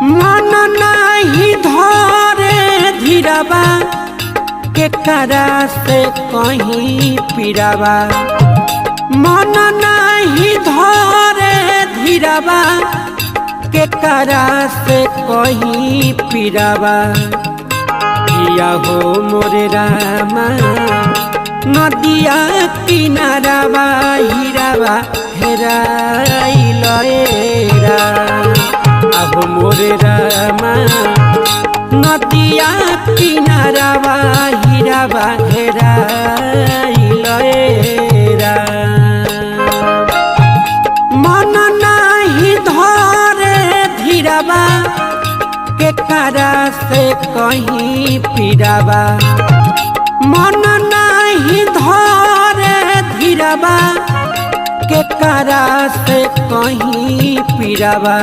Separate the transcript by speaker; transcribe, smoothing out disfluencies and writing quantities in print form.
Speaker 1: मन नहीं धरे धीराबा के करा से कहीं पीराबा मन नहीं धरे धीराबा के करा से कहीं पीराबा किया हो मोरे रामा नदिया किनाराबा हीराबा हेराइल एरा अब मोरे रामा नदिया किनाराबा हीराबा हेराइल एरा मन नहीं धरे धीराबा के करा से कहीं पीराबा मन नहीं धरे धीराबा के करा से कहीं पीराबा